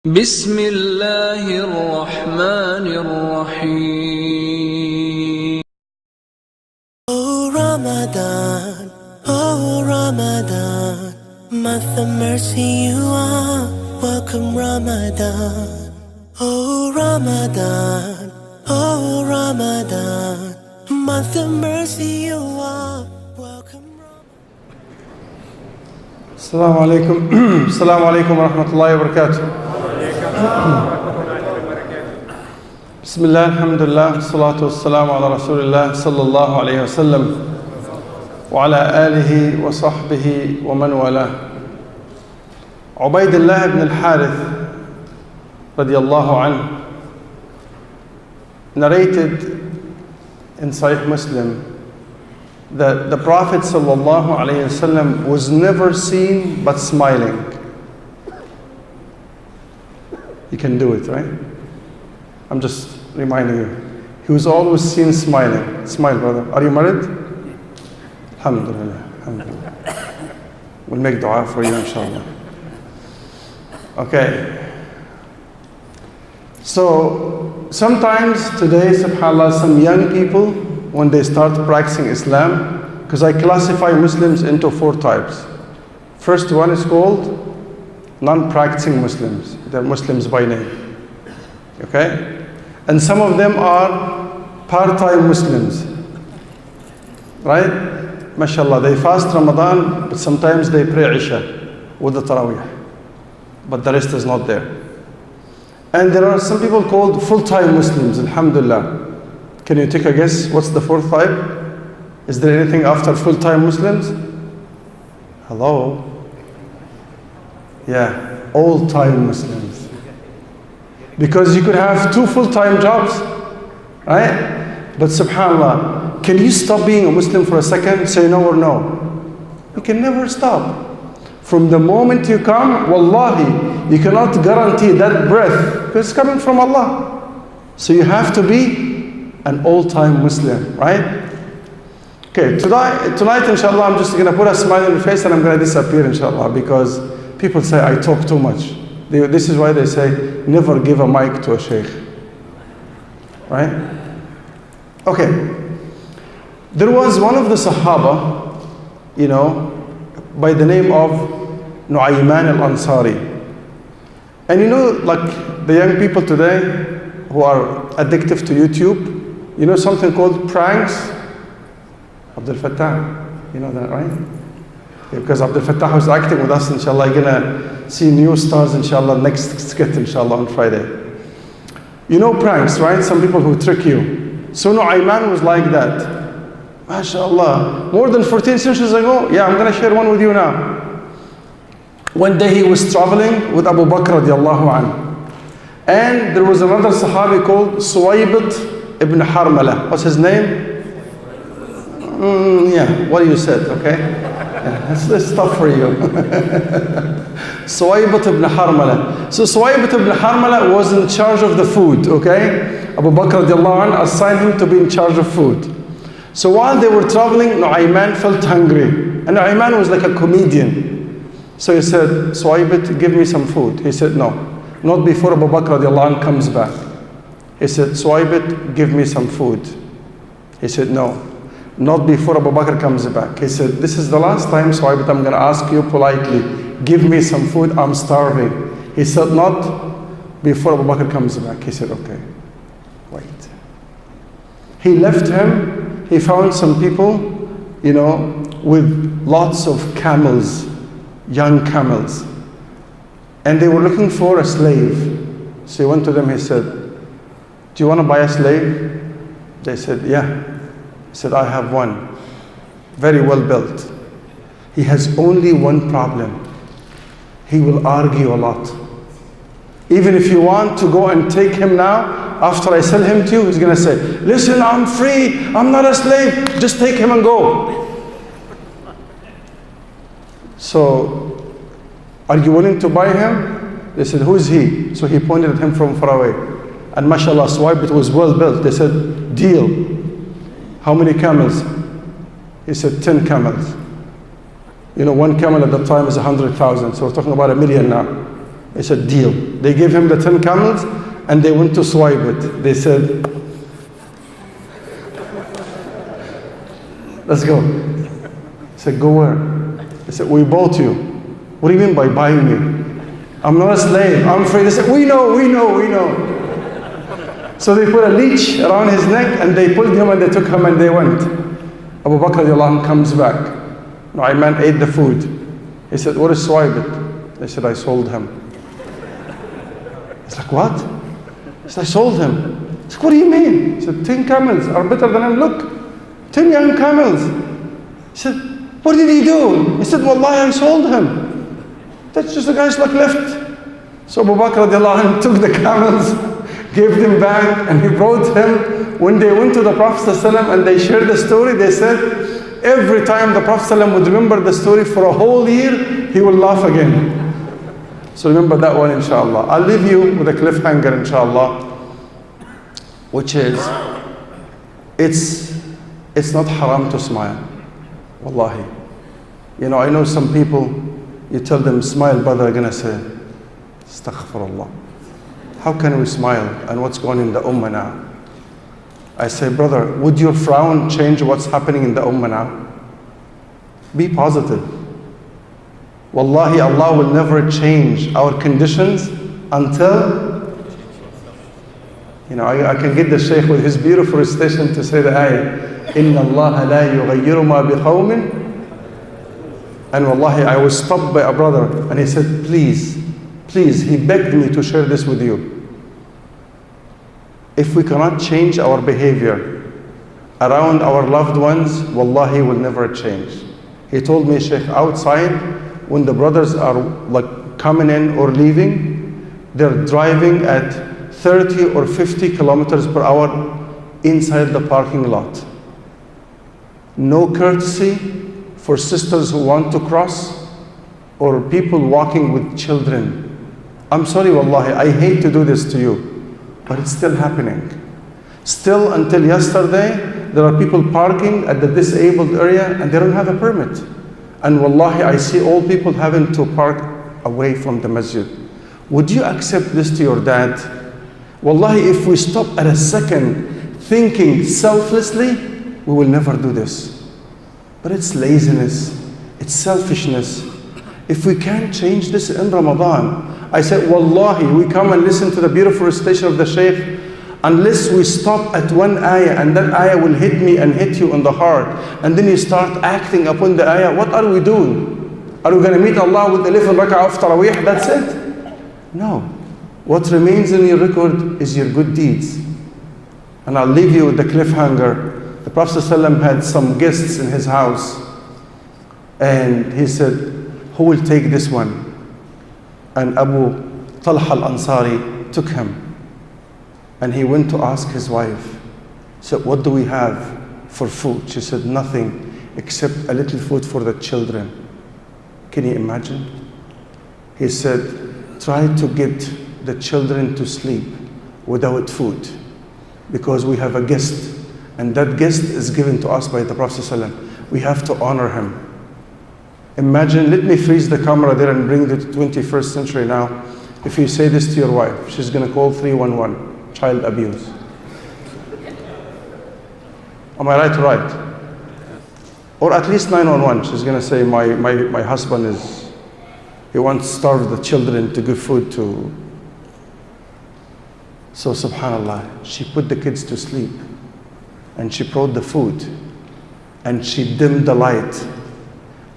بسم الله الرحمن الرحيم. Oh Ramadan, oh Ramadan, month of mercy you are, welcome Ramadan. Oh Ramadan, oh Ramadan, month of mercy you are, welcome Ramadan. Assalamu alaikum. Assalamu alaikum wa rahmatullahi wa barakatuh. Bismillah, alhamdulillah, salatu wassalamu ala rasulillah sallallahu alayhi wa sallam wa ala alihi wa sahbihi wa man wala. Ubaydullah ibn al-Harith radiyallahu anhu narrated in Sahih Muslim that the Prophet sallallahu alayhi wa sallam was never seen but smiling. You can do it, right? I'm just reminding you. He was always seen smiling. Smile, brother. Are you married? Alhamdulillah. Alhamdulillah. We'll make dua for you, inshallah. Okay. So, sometimes today, subhanAllah, some young people, when they start practicing Islam, because I classify Muslims into 4 types. First one is called non-practicing Muslims. They're Muslims by name. Okay? And some of them are part-time Muslims. Right? MashaAllah, they fast Ramadan, but sometimes they pray Isha with the Taraweeh. But the rest is not there. And there are some people called full-time Muslims, alhamdulillah. Can you take a guess? What's the 4th type? Is there anything after full-time Muslims? Hello? Yeah, all-time Muslims. Because you could have 2 full-time jobs, right? But subhanAllah, can you stop being a Muslim for a second? Say no or no. You can never stop. From the moment you come, wallahi, you cannot guarantee that breath because it's coming from Allah. So you have to be an all-time Muslim, right? Okay, tonight inshallah, I'm just going to put a smile on your face and I'm going to disappear inshallah because people say I talk too much. This is why they say never give a mic to a sheikh, right? Okay, there was one of the Sahaba, by the name of Nu'ayman al-Ansari. And like the young people today who are addictive to YouTube, something called pranks? Abdul Fattah, you know that, right? Because Abdul Fattah was acting with us, inshallah, you're gonna see new stars, inshallah, next skit, inshallah, on Friday. You know pranks, right? Some people who trick you. So Nu'ayman was like that. MashaAllah. More than 14 centuries ago, yeah, I'm gonna share one with you now. One day he was traveling with Abu Bakr radiallahu anhu. And there was another Sahabi called Suwaybat ibn Harmala. What's his name? Yeah, what you said, okay? Yeah, that's tough for you. Suwaybat ibn Harmala. So Suwaybat ibn Harmala was in charge of the food, okay? Abu Bakr radiallahu anhu assigned him to be in charge of food. So while they were traveling, Nu'ayman felt hungry. And Nu'ayman was like a comedian. So he said, Suwaybat, give me some food. He said, no, not before Abu Bakr radiallahu anhu comes back. He said, Suwaybat, give me some food. He said, no, not before Abu Bakr comes back. He said, this is the last time, Suwaybat, I'm going to ask you politely, give me some food, I'm starving. He said, not before Abu Bakr comes back. He said, okay, wait. He left him. He found some people, with lots of camels, young camels. And they were looking for a slave. So he went to them, he said, do you want to buy a slave? They said, yeah. He said, I have one, very well built. He has only one problem. He will argue a lot. Even if you want to go and take him now, after I sell him to you, he's going to say, listen, I'm free, I'm not a slave, just take him and go. So, are you willing to buy him? They said, who is he? So he pointed at him from far away. And mashallah, Suwaybat was well built. They said, deal. How many camels? He said, 10 camels. One camel at that time is 100,000. So we're talking about 1 million now. He said, deal. They gave him the 10 camels and they went to swipe it. They said, let's go. He said, go where? They said, we bought you. What do you mean by buying me? I'm not a slave, I'm free. They said, we know. So they put a leash around his neck and they pulled him and they took him and they went. Abu Bakr radiallahu anhu comes back. Nu'ayman ate the food. He said, what is swipe it? They said, I sold him. He's like, what? He said, I sold him. He said, what do you mean? He said, 10 camels are better than him. Look, 10 young camels. He said, what did he do? He said, wallahi, I sold him. That's just the guy's luck left. So Abu Bakr radiallahu anhu took the camels, gave them back, and he brought him. When they went to the Prophet ﷺ and they shared the story, they said, every time the Prophet ﷺ would remember the story for a whole year, he will laugh again. So remember that one, inshallah. I'll leave you with a cliffhanger, inshallah, which is, it's not haram to smile. Wallahi. You know, I know some people, you tell them, smile, brother, they're going to say, astaghfirullah. How can we smile? And what's going on in the ummah now? I say, brother, would your frown change what's happening in the ummah now? Be positive. Wallahi, Allah will never change our conditions until, you know, I can get the Shaykh with his beautiful recitation to say the ayah, Inna Allah la yughayyiru ma bi qawmin. And wallahi, I was stopped by a brother and he said, please, he begged me to share this with you. If we cannot change our behavior around our loved ones, wallahi, will never change. He told me, Sheikh, outside, when the brothers are like coming in or leaving, they're driving at 30 or 50 kilometers per hour inside the parking lot. No courtesy for sisters who want to cross or people walking with children. I'm sorry, wallahi, I hate to do this to you. But it's still happening. Still, until yesterday, there are people parking at the disabled area and they don't have a permit. And wallahi, I see old people having to park away from the masjid. Would you accept this to your dad? Wallahi, if we stop at a second thinking selflessly, we will never do this. But it's laziness, it's selfishness. If we can't change this in Ramadan, I said, wallahi, we come and listen to the beautiful recitation of the Shaykh, unless we stop at one ayah and that ayah will hit me and hit you on the heart, and then you start acting upon the ayah, what are we doing? Are we going to meet Allah with 11 rak'ah of Taraweeh? That's it? No. What remains in your record is your good deeds. And I'll leave you with the cliffhanger. The Prophet ﷺ had some guests in his house, and he said, who will take this one? And Abu Talha al-Ansari took him. And he went to ask his wife. He said, what do we have for food? She said, nothing except a little food for the children. Can you imagine? He said, try to get the children to sleep without food, because we have a guest, and that guest is given to us by the Prophet ﷺ. We have to honor him. Imagine, let me freeze the camera there and bring it to the 21st century now. If you say this to your wife, she's going to call 311, child abuse. Am I right or right? Or at least 911. She's going to say, my husband he wants to starve the children to give food to. So subhanAllah, she put the kids to sleep and she brought the food and she dimmed the light.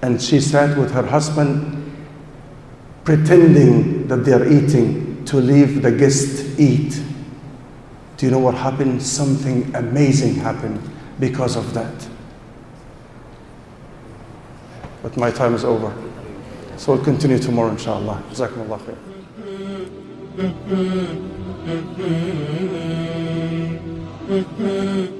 And she sat with her husband, pretending that they are eating, to leave the guest eat. Do you know what happened? Something amazing happened because of that. But my time is over. So we'll continue tomorrow, inshallah. Jazakumullah khair.